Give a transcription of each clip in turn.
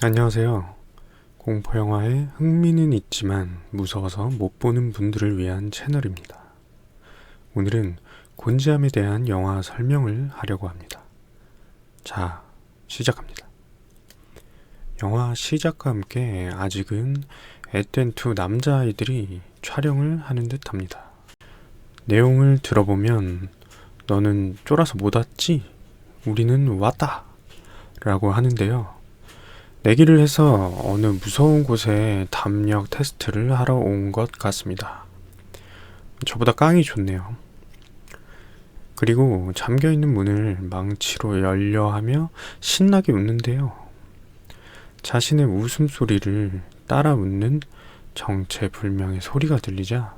안녕하세요. 공포영화에 흥미는 있지만 무서워서 못 보는 분들을 위한 채널입니다. 오늘은 곤지암에 대한 영화 설명을 하려고 합니다. 자, 시작합니다. 영화 시작과 함께 아직은 앳된 두 남자아이들이 촬영을 하는 듯 합니다. 내용을 들어보면 너는 쫄아서 못 왔지? 우리는 왔다! 라고 하는데요. 내기를 해서 어느 무서운 곳에 담력 테스트를 하러 온 것 같습니다. 저보다 깡이 좋네요. 그리고 잠겨있는 문을 망치로 열려 하며 신나게 웃는데요. 자신의 웃음소리를 따라 웃는 정체불명의 소리가 들리자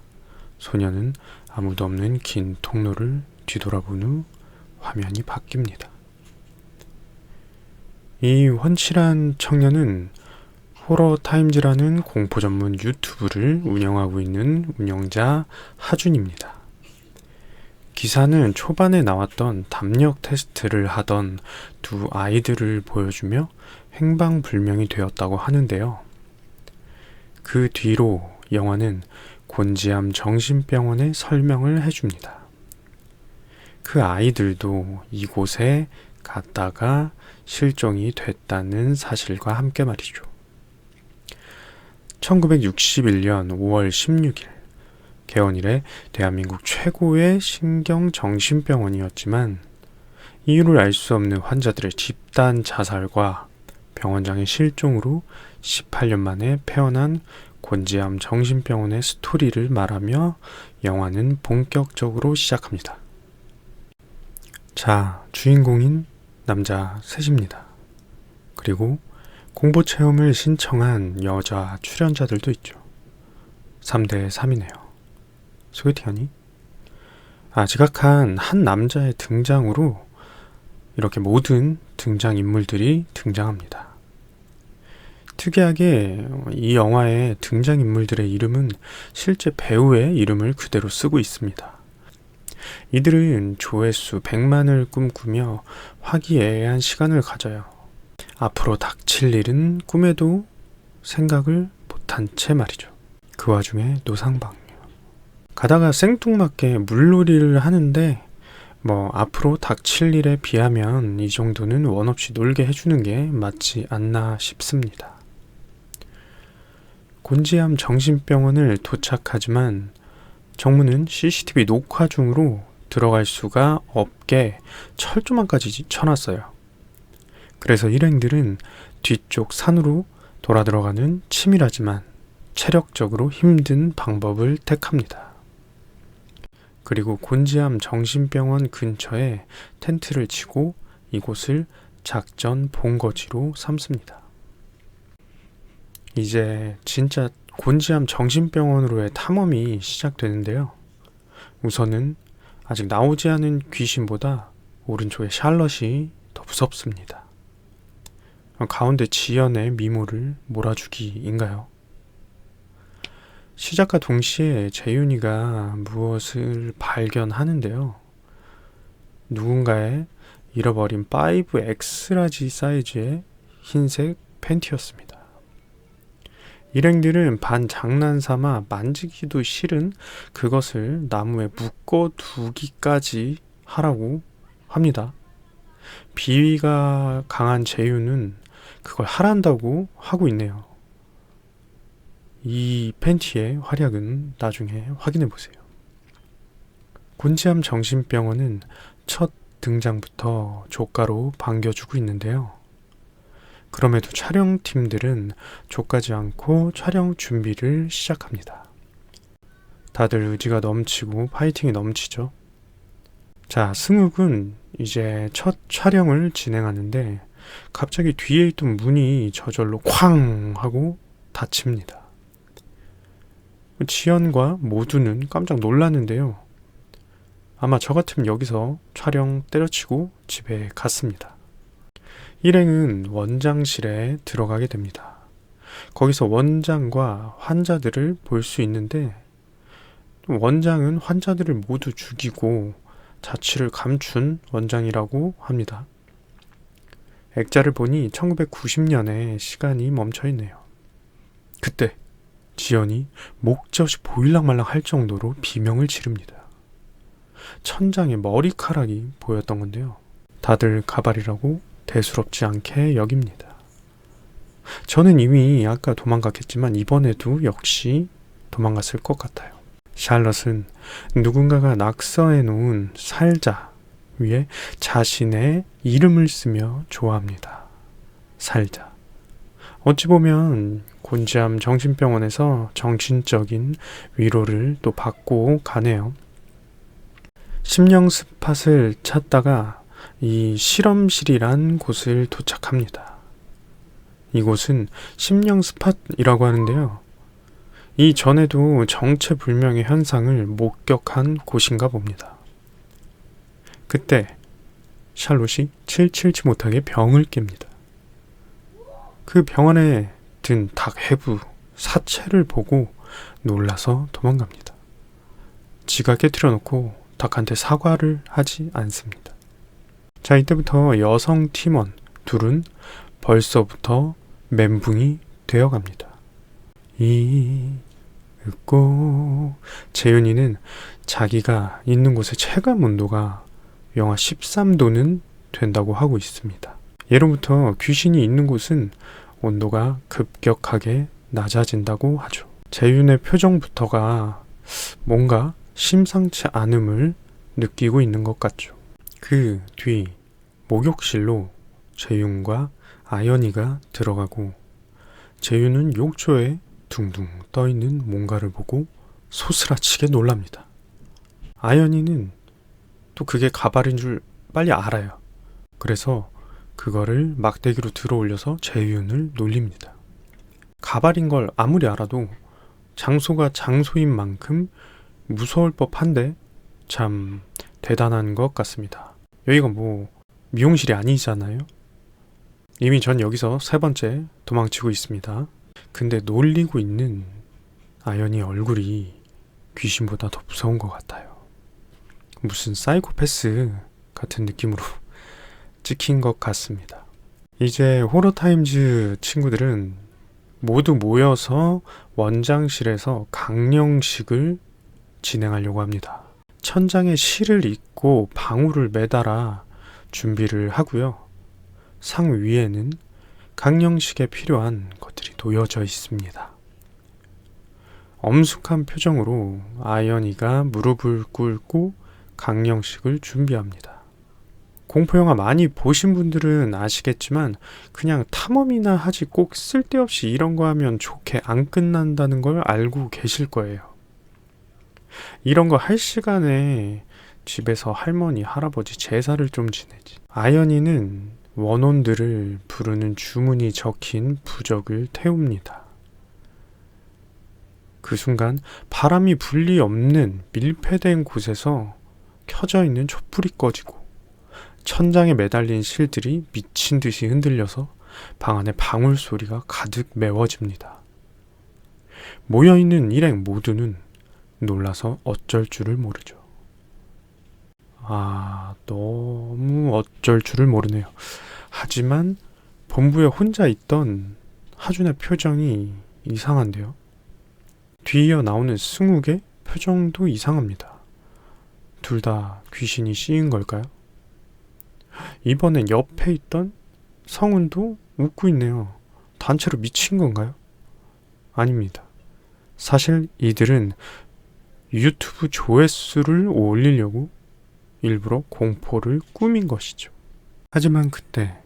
소녀는 아무도 없는 긴 통로를 뒤돌아본 후 화면이 바뀝니다. 이 훤칠한 청년은 호러타임즈라는 공포 전문 유튜브를 운영하고 있는 운영자 하준입니다. 기사는 초반에 나왔던 담력 테스트를 하던 두 아이들을 보여주며 행방불명이 되었다고 하는데요. 그 뒤로 영화는 곤지암 정신병원의 설명을 해줍니다. 그 아이들도 이곳에 갔다가 실종이 됐다는 사실과 함께 말이죠. 1961년 5월 16일 개원 이래 대한민국 최고의 신경정신병원이었지만 이유를 알 수 없는 환자들의 집단 자살과 병원장의 실종으로 18년 만에 폐원한 곤지암 정신병원의 스토리를 말하며 영화는 본격적으로 시작합니다. 자, 주인공인 남자 셋입니다. 그리고 공포 체험을 신청한 여자 출연자들도 있죠. 3대 3이네요. 소개팅하니? 지각한 한 남자의 등장으로 이렇게 모든 등장인물들이 등장합니다. 특이하게 이 영화의 등장인물들의 이름은 실제 배우의 이름을 그대로 쓰고 있습니다. 이들은 조회수 100만을 꿈꾸며 화기애애한 시간을 가져요. 앞으로 닥칠 일은 꿈에도 생각을 못한 채 말이죠. 그 와중에 노상방뇨. 가다가 생뚱맞게 물놀이를 하는데 앞으로 닥칠 일에 비하면 이 정도는 원 없이 놀게 해주는 게 맞지 않나 싶습니다. 곤지암 정신병원을 도착하지만 정문은 CCTV 녹화 중으로 들어갈 수가 없게 철조망까지 쳐놨어요. 그래서 일행들은 뒤쪽 산으로 돌아 들어가는 치밀하지만 체력적으로 힘든 방법을 택합니다. 그리고 곤지암 정신병원 근처에 텐트를 치고 이곳을 작전 본거지로 삼습니다. 이제 진짜 곤지암 정신병원으로의 탐험이 시작되는데요. 우선은 아직 나오지 않은 귀신보다 오른쪽에 샬럿이 더 무섭습니다. 가운데 지연의 미모를 몰아주기인가요? 시작과 동시에 재윤이가 무엇을 발견하는데요. 누군가의 잃어버린 5X라지 사이즈의 흰색 팬티였습니다. 일행들은 반 장난삼아 만지기도 싫은 그것을 나무에 묶어두기까지 하라고 합니다. 비위가 강한 재윤은 그걸 하란다고 하고 있네요. 이 팬티의 활약은 나중에 확인해보세요. 곤지암 정신병원은 첫 등장부터 조가로 반겨주고 있는데요. 그럼에도 촬영팀들은 족하지 않고 촬영 준비를 시작합니다. 다들 의지가 넘치고 파이팅이 넘치죠. 자, 승욱은 이제 첫 촬영을 진행하는데 갑자기 뒤에 있던 문이 저절로 쾅 하고 닫힙니다. 지연과 모두는 깜짝 놀랐는데요. 아마 저 같으면 여기서 촬영 때려치고 집에 갔습니다. 일행은 원장실에 들어가게 됩니다. 거기서 원장과 환자들을 볼 수 있는데 원장은 환자들을 모두 죽이고 자취를 감춘 원장이라고 합니다. 액자를 보니 1990년에 시간이 멈춰있네요. 그때 지연이 목젖이 보일랑말랑 할 정도로 비명을 지릅니다. 천장에 머리카락이 보였던 건데요. 다들 가발이라고 대수롭지 않게 여깁니다. 저는 이미 아까 도망갔겠지만 이번에도 역시 도망갔을 것 같아요. 샬럿은 누군가가 낙서해 놓은 살자 위에 자신의 이름을 쓰며 좋아합니다. 살자. 어찌 보면 곤지암 정신병원에서 정신적인 위로를 또 받고 가네요. 심령 스팟을 찾다가 이 실험실이란 곳을 도착합니다. 이곳은 심령 스팟이라고 하는데요. 이전에도 정체불명의 현상을 목격한 곳인가 봅니다. 그때 샬롯이 칠칠치 못하게 병을 깹니다. 그 병 안에 든 닭 해부 사체를 보고 놀라서 도망갑니다. 지가 깨트려 놓고 닭한테 사과를 하지 않습니다. 자, 이때부터 여성 팀원 둘은 벌써부터 멘붕이 되어갑니다. 잊고 재윤이는 자기가 있는 곳의 체감 온도가 영하 13도는 된다고 하고 있습니다. 예로부터 귀신이 있는 곳은 온도가 급격하게 낮아진다고 하죠. 재윤의 표정부터가 뭔가 심상치 않음을 느끼고 있는 것 같죠. 그 뒤 목욕실로 재윤과 아연이가 들어가고 재윤은 욕조에 둥둥 떠있는 뭔가를 보고 소스라치게 놀랍니다. 아연이는 또 그게 가발인 줄 빨리 알아요. 그래서 그거를 막대기로 들어 올려서 재윤을 놀립니다. 가발인 걸 아무리 알아도 장소가 장소인 만큼 무서울 법한데 참 대단한 것 같습니다. 여기가 뭐 미용실이 아니잖아요. 이미 전 여기서 3번째 도망치고 있습니다. 근데 놀리고 있는 아연이 얼굴이 귀신보다 더 무서운 것 같아요. 무슨 사이코패스 같은 느낌으로 찍힌 것 같습니다. 이제 호러타임즈 친구들은 모두 모여서 원장실에서 강령식을 진행하려고 합니다. 천장에 실을 잇고 방울을 매달아 준비를 하고요. 상 위에는 강령식에 필요한 것들이 놓여져 있습니다. 엄숙한 표정으로 아연이가 무릎을 꿇고 강령식을 준비합니다. 공포영화 많이 보신 분들은 아시겠지만 그냥 탐험이나 하지 꼭 쓸데없이 이런 거 하면 좋게 안 끝난다는 걸 알고 계실 거예요. 이런 거 할 시간에 집에서 할머니, 할아버지 제사를 좀 지내지. 아연이는 원혼들을 부르는 주문이 적힌 부적을 태웁니다. 그 순간 바람이 분리 없는 밀폐된 곳에서 켜져 있는 촛불이 꺼지고 천장에 매달린 실들이 미친 듯이 흔들려서 방 안에 방울 소리가 가득 메워집니다. 모여있는 일행 모두는 놀라서 어쩔 줄을 모르죠. 너무 어쩔 줄을 모르네요. 하지만 본부에 혼자 있던 하준의 표정이 이상한데요. 뒤이어 나오는 승욱의 표정도 이상합니다. 둘 다 귀신이 씌인 걸까요? 이번엔 옆에 있던 성훈도 웃고 있네요. 단체로 미친 건가요? 아닙니다. 사실 이들은 유튜브 조회수를 올리려고 일부러 공포를 꾸민 것이죠. 하지만 그때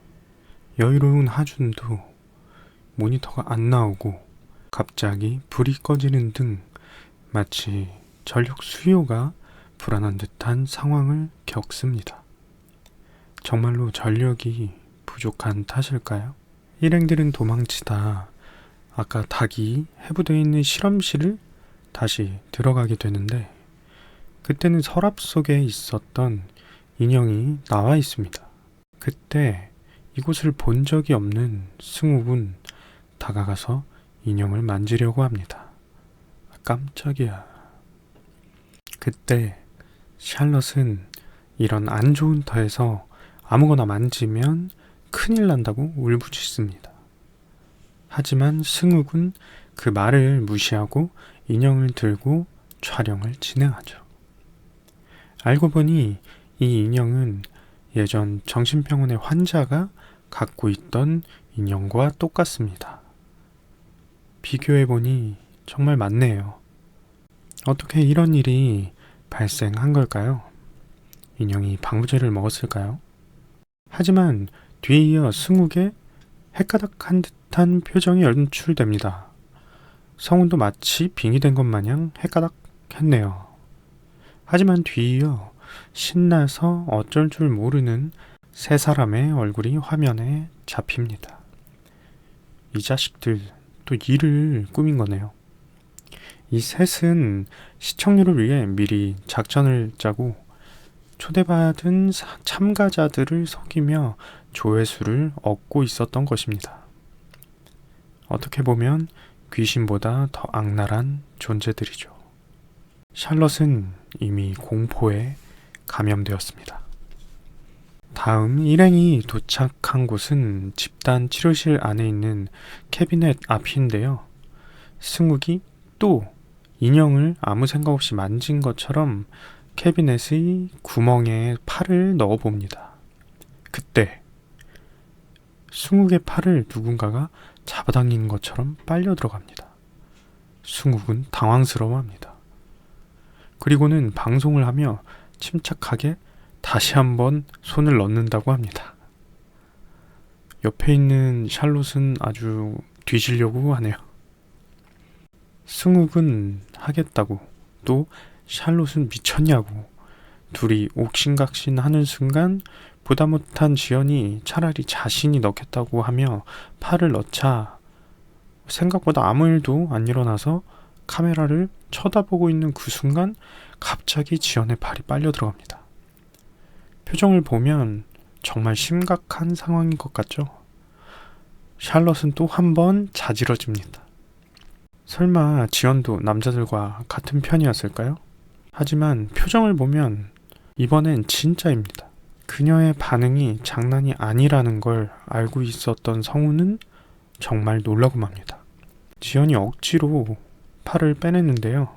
여유로운 하준도 모니터가 안 나오고 갑자기 불이 꺼지는 등 마치 전력 수요가 불안한 듯한 상황을 겪습니다. 정말로 전력이 부족한 탓일까요? 일행들은 도망치다 아까 닭이 해부되어 있는 실험실을 다시 들어가게 되는데 그때는 서랍 속에 있었던 인형이 나와 있습니다. 그때 이곳을 본 적이 없는 승욱은 다가가서 인형을 만지려고 합니다. 깜짝이야. 그때 샬럿은 이런 안 좋은 터에서 아무거나 만지면 큰일 난다고 울부짖습니다. 하지만 승욱은 그 말을 무시하고 인형을 들고 촬영을 진행하죠. 알고 보니 이 인형은 예전 정신병원의 환자가 갖고 있던 인형과 똑같습니다. 비교해보니 정말 맞네요. 어떻게 이런 일이 발생한 걸까요? 인형이 방부제를 먹었을까요? 하지만 뒤에 이어 승욱의 헷가닥한 듯한 표정이 연출됩니다. 성훈도 마치 빙의된 것 마냥 헷가닥했네요. 하지만 뒤이어 신나서 어쩔 줄 모르는 세 사람의 얼굴이 화면에 잡힙니다. 이 자식들 또 일을 꾸민 거네요. 이 셋은 시청률을 위해 미리 작전을 짜고 초대받은 참가자들을 속이며 조회수를 얻고 있었던 것입니다. 어떻게 보면 귀신보다 더 악랄한 존재들이죠. 샬럿은 이미 공포에 감염되었습니다. 다음 일행이 도착한 곳은 집단 치료실 안에 있는 캐비넷 앞인데요. 승욱이 또 인형을 아무 생각 없이 만진 것처럼 캐비넷의 구멍에 팔을 넣어봅니다. 그때 승욱의 팔을 누군가가 잡아당긴 것처럼 빨려 들어갑니다. 승욱은 당황스러워합니다. 그리고는 방송을 하며 침착하게 다시 한번 손을 넣는다고 합니다. 옆에 있는 샬롯은 아주 뒤지려고 하네요. 승욱은 하겠다고, 또 샬롯은 미쳤냐고 둘이 옥신각신 하는 순간 보다 못한 지연이 차라리 자신이 넣겠다고 하며 팔을 넣자 생각보다 아무 일도 안 일어나서 카메라를 쳐다보고 있는 그 순간 갑자기 지연의 팔이 빨려 들어갑니다. 표정을 보면 정말 심각한 상황인 것 같죠? 샬럿은 또 한 번 자지러집니다. 설마 지연도 남자들과 같은 편이었을까요? 하지만 표정을 보면 이번엔 진짜입니다. 그녀의 반응이 장난이 아니라는 걸 알고 있었던 성우는 정말 놀라고 맙니다. 지연이 억지로 팔을 빼냈는데요.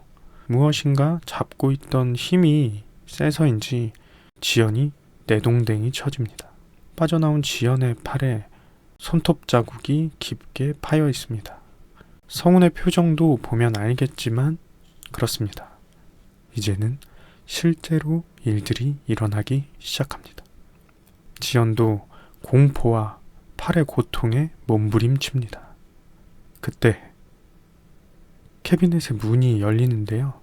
무엇인가 잡고 있던 힘이 세서인지 지연이 내동댕이 쳐집니다. 빠져나온 지연의 팔에 손톱 자국이 깊게 파여 있습니다. 성훈의 표정도 보면 알겠지만 그렇습니다. 이제는 실제로 일들이 일어나기 시작합니다. 지연도 공포와 팔의 고통에 몸부림칩니다. 그때 캐비넷의 문이 열리는데요.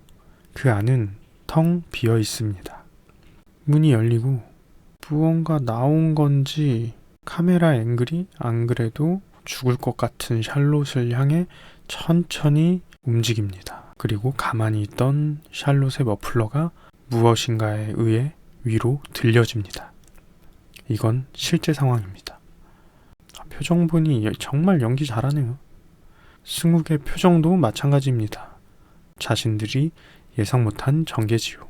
그 안은 텅 비어 있습니다. 문이 열리고 무언가 나온 건지 카메라 앵글이 안 그래도 죽을 것 같은 샬롯을 향해 천천히 움직입니다. 그리고 가만히 있던 샬롯의 머플러가 무엇인가에 의해 위로 들려집니다. 이건 실제 상황입니다. 표정 보니 정말 연기 잘하네요. 승욱의 표정도 마찬가지입니다. 자신들이 예상 못한 전개지요.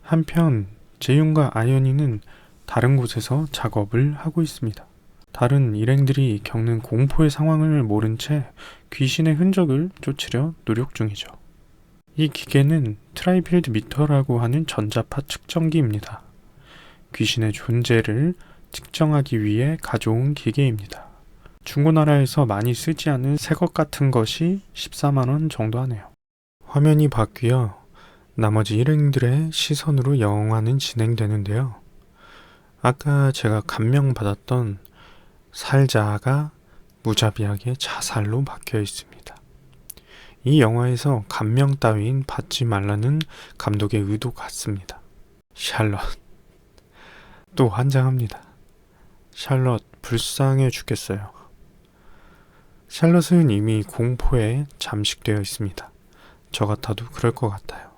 한편 재윤과 아연이는 다른 곳에서 작업을 하고 있습니다. 다른 일행들이 겪는 공포의 상황을 모른 채 귀신의 흔적을 쫓으려 노력 중이죠. 이 기계는 트라이필드 미터라고 하는 전자파 측정기입니다. 귀신의 존재를 측정하기 위해 가져온 기계입니다. 중고나라에서 많이 쓰지 않은 새것 같은 것이 14만원 정도 하네요. 화면이 바뀌어 나머지 일행들의 시선으로 영화는 진행되는데요. 아까 제가 감명받았던 살자가 무자비하게 자살로 박혀 있습니다. 이 영화에서 감명 따윈 받지 말라는 감독의 의도 같습니다. 샬럿 또 환장합니다. 샬럿 불쌍해 죽겠어요. 샬럿은 이미 공포에 잠식되어 있습니다. 저 같아도 그럴 것 같아요.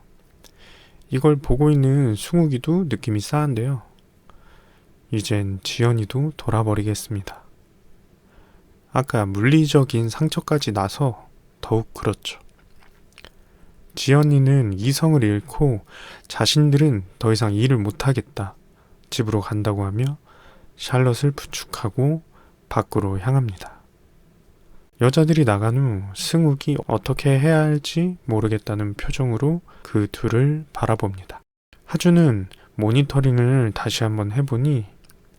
이걸 보고 있는 승욱이도 느낌이 싸한데요. 이젠 지연이도 돌아버리겠습니다. 아까 물리적인 상처까지 나서 더욱 그렇죠. 지연이는 이성을 잃고 자신들은 더 이상 일을 못하겠다. 집으로 간다고 하며 샬롯을 부축하고 밖으로 향합니다. 여자들이 나간 후 승욱이 어떻게 해야 할지 모르겠다는 표정으로 그 둘을 바라봅니다. 하준은 모니터링을 다시 한번 해보니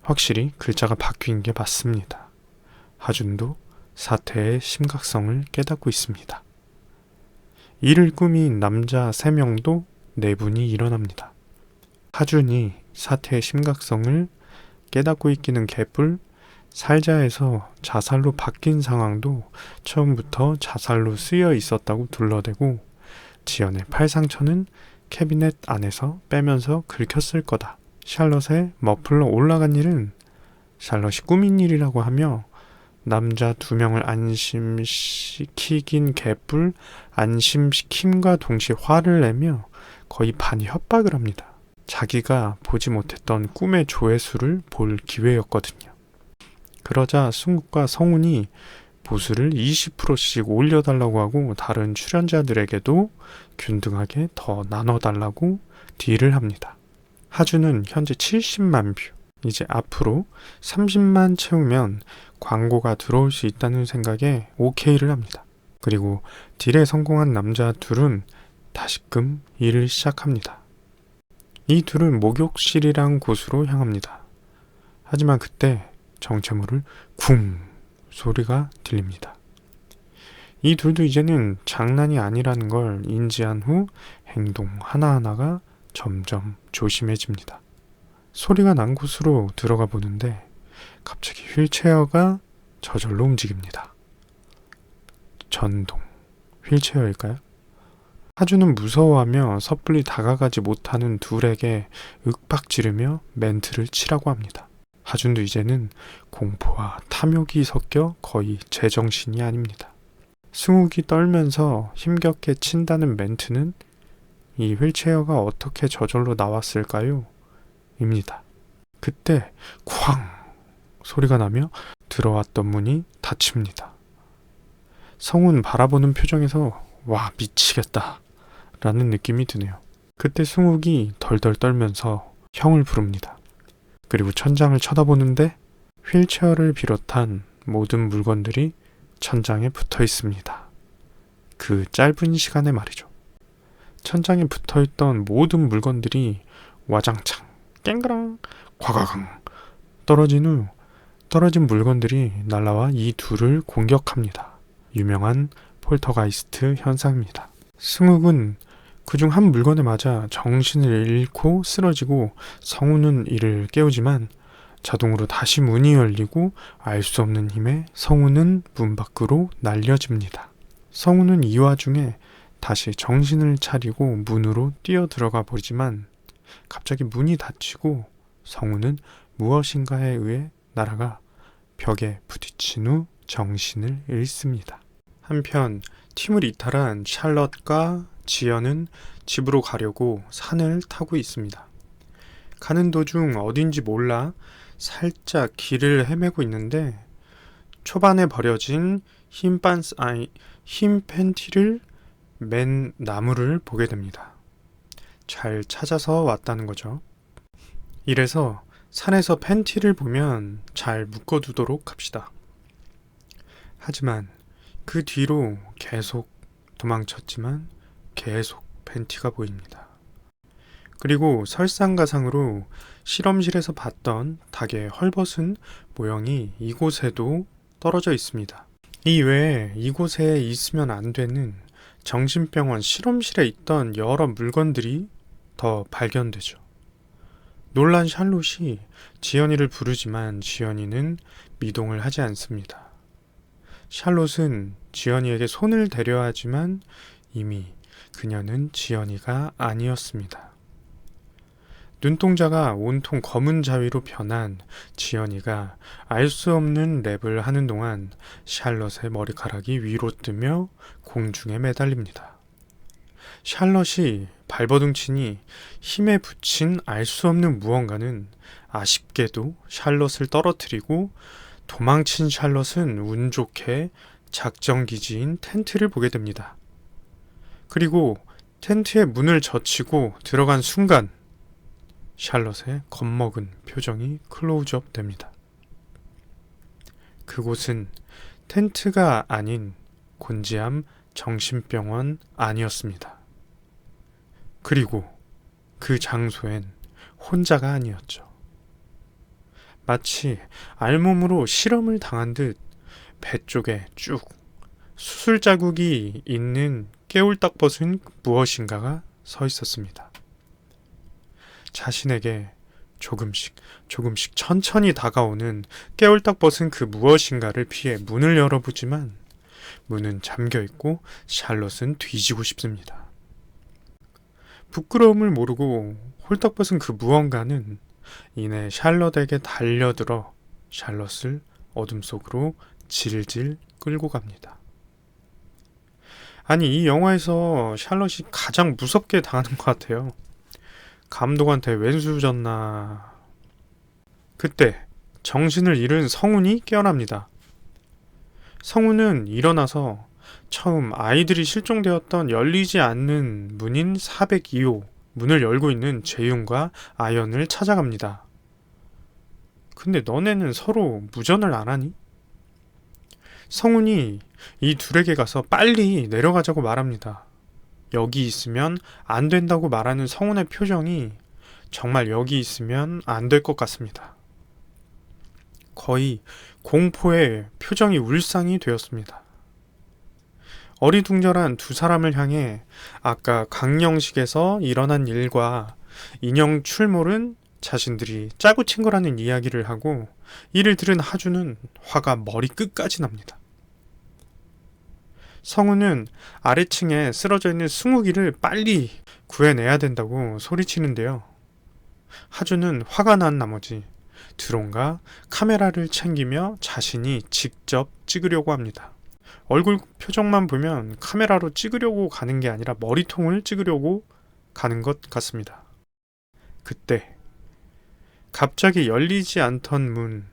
확실히 글자가 바뀐 게 맞습니다. 하준도 사태의 심각성을 깨닫고 있습니다. 이를 꾸민 남자 3명도 내분이 일어납니다. 하준이 사태의 심각성을 깨닫고 있기는 개뿔, 살자에서 자살로 바뀐 상황도 처음부터 자살로 쓰여 있었다고 둘러대고 지연의 팔 상처는 캐비넷 안에서 빼면서 긁혔을 거다. 샬롯의 머플러 올라간 일은 샬롯이 꾸민 일이라고 하며 남자 2명을 안심시키긴 개뿔, 안심시킴과 동시에 화를 내며 거의 반이 협박을 합니다. 자기가 보지 못했던 꿈의 조회수를 볼 기회였거든요. 그러자 승욱과 성훈이 보수를 20%씩 올려달라고 하고 다른 출연자들에게도 균등하게 더 나눠달라고 딜을 합니다. 하준은 현재 70만 뷰, 이제 앞으로 30만 채우면 광고가 들어올 수 있다는 생각에 오케이를 합니다. 그리고 딜에 성공한 남자 둘은 다시금 일을 시작합니다. 이 둘은 목욕실이란 곳으로 향합니다. 하지만 그때 정체모를 쿵 소리가 들립니다. 이 둘도 이제는 장난이 아니라는 걸 인지한 후 행동 하나하나가 점점 조심해집니다. 소리가 난 곳으로 들어가 보는데 갑자기 휠체어가 저절로 움직입니다. 전동 휠체어일까요? 하준은 무서워하며 섣불리 다가가지 못하는 둘에게 윽박지르며 멘트를 치라고 합니다. 하준도 이제는 공포와 탐욕이 섞여 거의 제정신이 아닙니다. 승욱이 떨면서 힘겹게 친다는 멘트는 이 휠체어가 어떻게 저절로 나왔을까요? 입니다. 그때 쾅 소리가 나며 들어왔던 문이 닫힙니다. 성훈 바라보는 표정에서 와 미치겠다 라는 느낌이 드네요. 그때 승욱이 덜덜 떨면서 형을 부릅니다. 그리고 천장을 쳐다보는데 휠체어를 비롯한 모든 물건들이 천장에 붙어 있습니다. 그 짧은 시간에 말이죠. 천장에 붙어있던 모든 물건들이 와장창 깽그랑 과가강 떨어진 후 떨어진 물건들이 날아와 이 둘을 공격합니다. 유명한 폴터가이스트 현상입니다. 승욱은 그중 한 물건에 맞아 정신을 잃고 쓰러지고 성훈은 이를 깨우지만 자동으로 다시 문이 열리고 알 수 없는 힘에 성훈은 문 밖으로 날려집니다. 성훈은 이 와중에 다시 정신을 차리고 문으로 뛰어 들어가 버리지만 갑자기 문이 닫히고 성훈은 무엇인가에 의해 날아가 벽에 부딪힌 후 정신을 잃습니다. 한편 팀을 이탈한 샬럿과 지연은 집으로 가려고 산을 타고 있습니다. 가는 도중 어딘지 몰라 살짝 길을 헤매고 있는데 초반에 버려진 흰 팬티를 맨 나무를 보게 됩니다. 잘 찾아서 왔다는 거죠. 이래서 산에서 팬티를 보면 잘 묶어두도록 합시다. 하지만 그 뒤로 계속 도망쳤지만 계속 팬티가 보입니다. 그리고 설상가상으로 실험실에서 봤던 닭의 헐벗은 모형이 이곳에도 떨어져 있습니다. 이외에 이곳에 있으면 안 되는 정신병원 실험실에 있던 여러 물건들이 더 발견되죠. 놀란 샬롯이 지연이를 부르지만 지연이는 미동을 하지 않습니다. 샬롯은 지연이에게 손을 대려 하지만 이미 그녀는 지연이가 아니었습니다. 눈동자가 온통 검은 자위로 변한 지연이가 알 수 없는 랩을 하는 동안 샬롯의 머리카락이 위로 뜨며 공중에 매달립니다. 샬롯이 발버둥치니 힘에 붙인 알 수 없는 무언가는 아쉽게도 샬롯을 떨어뜨리고 도망친 샬롯은 운 좋게 작전기지인 텐트를 보게 됩니다. 그리고 텐트의 문을 젖히고 들어간 순간 샬롯의 겁먹은 표정이 클로즈업 됩니다. 그곳은 텐트가 아닌 곤지암 정신병원 아니었습니다. 그리고 그 장소엔 혼자가 아니었죠. 마치 알몸으로 실험을 당한 듯 배 쪽에 쭉 수술 자국이 있는 깨울딱 벗은 무엇인가가 서 있었습니다. 자신에게 조금씩 천천히 다가오는 깨울딱 벗은 그 무엇인가를 피해 문을 열어보지만 문은 잠겨있고 샬롯은 뒤지고 싶습니다. 부끄러움을 모르고 홀딱 벗은 그 무언가는 이내 샬롯에게 달려들어 샬롯을 어둠 속으로 질질 끌고 갑니다. 아니, 이 영화에서 샬롯이 가장 무섭게 당하는 것 같아요. 감독한테 왼수 졌나. 그때 정신을 잃은 성훈이 깨어납니다. 성훈은 일어나서 처음 아이들이 실종되었던 열리지 않는 문인 402호 문을 열고 있는 재윤과 아연을 찾아갑니다. 근데 너네는 서로 무전을 안 하니? 성훈이 이 둘에게 가서 빨리 내려가자고 말합니다. 여기 있으면 안 된다고 말하는 성훈의 표정이 정말 여기 있으면 안 될 것 같습니다. 거의 공포의 표정이 울상이 되었습니다. 어리둥절한 두 사람을 향해 아까 강령식에서 일어난 일과 인형 출몰은 자신들이 짜고 친 거라는 이야기를 하고 이를 들은 하주는 화가 머리 끝까지 납니다. 성우는 아래층에 쓰러져 있는 승욱이를 빨리 구해내야 된다고 소리치는데요. 하주는 화가 난 나머지 드론과 카메라를 챙기며 자신이 직접 찍으려고 합니다. 얼굴 표정만 보면 카메라로 찍으려고 가는 게 아니라 머리통을 찍으려고 가는 것 같습니다. 그때 갑자기 열리지 않던 문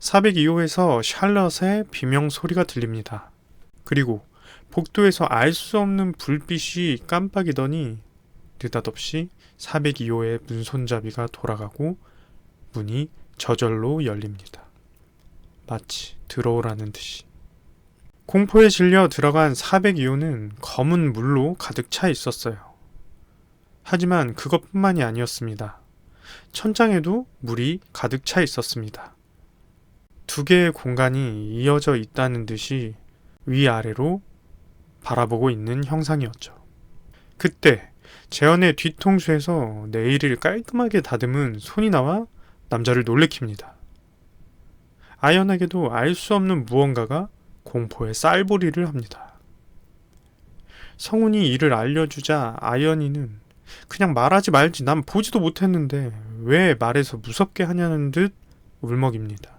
402호에서 샬럿의 비명 소리가 들립니다. 그리고 복도에서 알 수 없는 불빛이 깜빡이더니 느닷없이 402호의 문 손잡이가 돌아가고 문이 저절로 열립니다. 마치 들어오라는 듯이. 공포에 질려 들어간 402호는 검은 물로 가득 차 있었어요. 하지만 그것뿐만이 아니었습니다. 천장에도 물이 가득 차 있었습니다. 두 개의 공간이 이어져 있다는 듯이 위아래로 바라보고 있는 형상이었죠. 그때 재현의 뒤통수에서 네일을 깔끔하게 다듬은 손이 나와 남자를 놀래킵니다. 아연에게도 알 수 없는 무언가가 공포의 쌀보리를 합니다. 성훈이 이를 알려주자 아연이는 그냥 말하지 말지 난 보지도 못했는데 왜 말해서 무섭게 하냐는 듯 울먹입니다.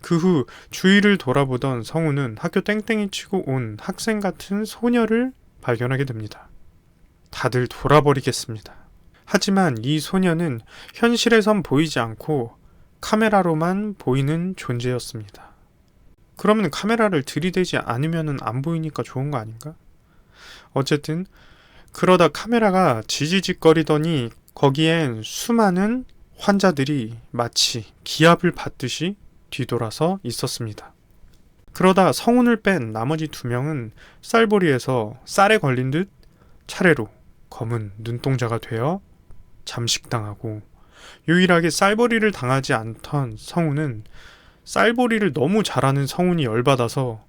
그 후 주위를 돌아보던 성훈은 학교 땡땡이 치고 온 학생 같은 소녀를 발견하게 됩니다. 다들 돌아버리겠습니다. 하지만 이 소녀는 현실에선 보이지 않고 카메라로만 보이는 존재였습니다. 그러면 카메라를 들이대지 않으면 안 보이니까 좋은 거 아닌가? 어쨌든 그러다 카메라가 지지직거리더니 거기엔 수많은 환자들이 마치 기압을 받듯이 뒤돌아서 있었습니다. 그러다 성훈을 뺀 나머지 두 명은 쌀보리에서 쌀에 걸린 듯 차례로 검은 눈동자가 되어 잠식당하고 유일하게 쌀보리를 당하지 않던 성훈은 쌀보리를 너무 잘하는 성훈이 열받아서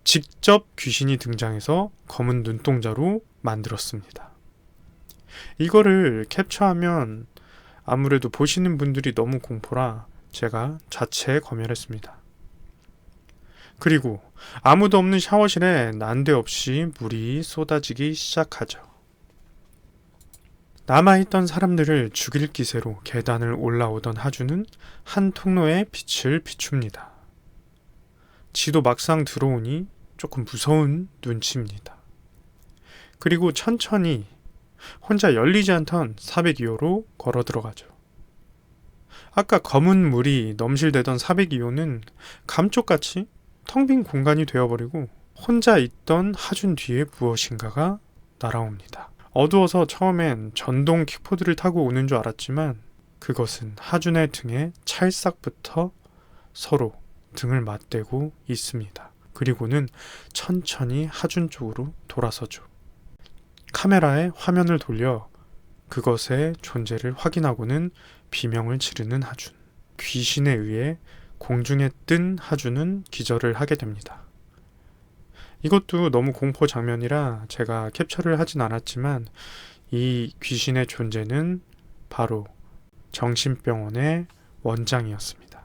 직접 귀신이 등장해서 검은 눈동자로 만들었습니다. 이거를 캡처하면 아무래도 보시는 분들이 너무 공포라 제가 자체 검열했습니다. 그리고 아무도 없는 샤워실에 난데없이 물이 쏟아지기 시작하죠. 남아있던 사람들을 죽일 기세로 계단을 올라오던 하주는 한 통로에 빛을 비춥니다. 지도 막상 들어오니 조금 무서운 눈치입니다. 그리고 천천히 혼자 열리지 않던 402호로 걸어 들어가죠. 아까 검은 물이 넘실대던 402호는 감쪽같이 텅 빈 공간이 되어버리고 혼자 있던 하준 뒤에 무엇인가가 날아옵니다. 어두워서 처음엔 전동 킥보드를 타고 오는 줄 알았지만 그것은 하준의 등에 찰싹부터 서로 등을 맞대고 있습니다. 그리고는 천천히 하준 쪽으로 돌아서죠. 카메라에 화면을 돌려 그것의 존재를 확인하고는 비명을 지르는 하준. 귀신에 의해 공중에 뜬 하준은 기절을 하게 됩니다. 이것도 너무 공포 장면이라 제가 캡처를 하진 않았지만 이 귀신의 존재는 바로 정신병원의 원장이었습니다.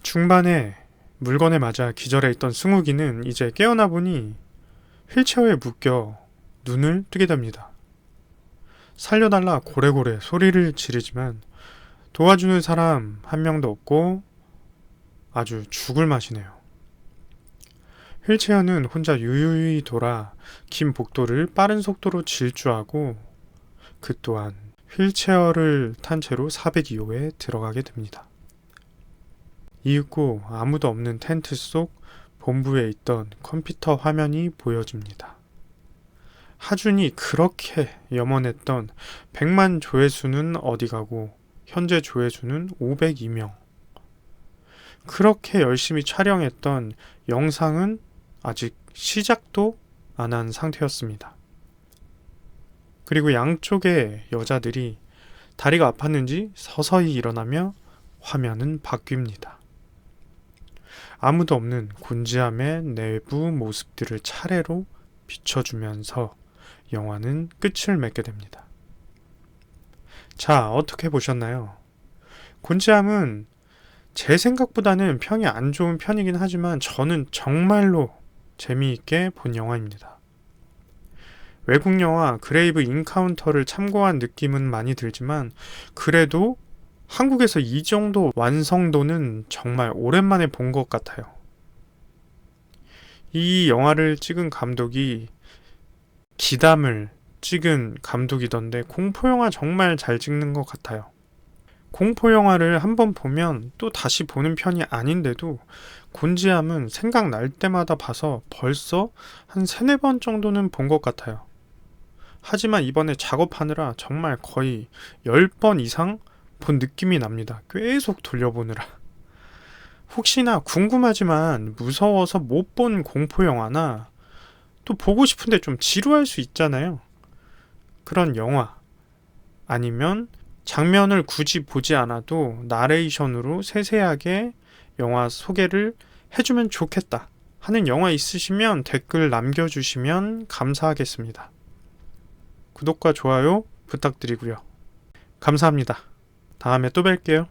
중반에 물건에 맞아 기절해 있던 승욱이는 이제 깨어나 보니 휠체어에 묶여 눈을 뜨게 됩니다. 살려달라 고래고래 소리를 지르지만 도와주는 사람 한 명도 없고 아주 죽을 맛이네요. 휠체어는 혼자 유유히 돌아 긴 복도를 빠른 속도로 질주하고 그 또한 휠체어를 탄 채로 402호에 들어가게 됩니다. 이윽고 아무도 없는 텐트 속 본부에 있던 컴퓨터 화면이 보여집니다. 하준이 그렇게 염원했던 100만 조회수는 어디 가고 현재 조회수는 502명. 그렇게 열심히 촬영했던 영상은 아직 시작도 안 한 상태였습니다. 그리고 양쪽의 여자들이 다리가 아팠는지 서서히 일어나며 화면은 바뀝니다. 아무도 없는 곤지암의 내부 모습들을 차례로 비춰주면서 영화는 끝을 맺게 됩니다. 자, 어떻게 보셨나요? 곤지암은 제 생각보다는 평이 안 좋은 편이긴 하지만 저는 정말로 재미있게 본 영화입니다. 외국 영화 그레이브 인카운터를 참고한 느낌은 많이 들지만 그래도 한국에서 이 정도 완성도는 정말 오랜만에 본 것 같아요. 이 영화를 찍은 감독이 기담을 찍은 감독이던데 공포영화 정말 잘 찍는 것 같아요. 공포영화를 한번 보면 또 다시 보는 편이 아닌데도 곤지암은 생각날 때마다 봐서 벌써 한 3-4번 정도는 본 것 같아요. 하지만 이번에 작업하느라 정말 거의 10번 이상 본 느낌이 납니다. 계속 돌려보느라. 혹시나 궁금하지만 무서워서 못 본 공포영화나 또 보고 싶은데 좀 지루할 수 있잖아요. 그런 영화 아니면 장면을 굳이 보지 않아도 나레이션으로 세세하게 영화 소개를 해주면 좋겠다 하는 영화 있으시면 댓글 남겨주시면 감사하겠습니다. 구독과 좋아요 부탁드리고요. 감사합니다. 다음에 또 뵐게요.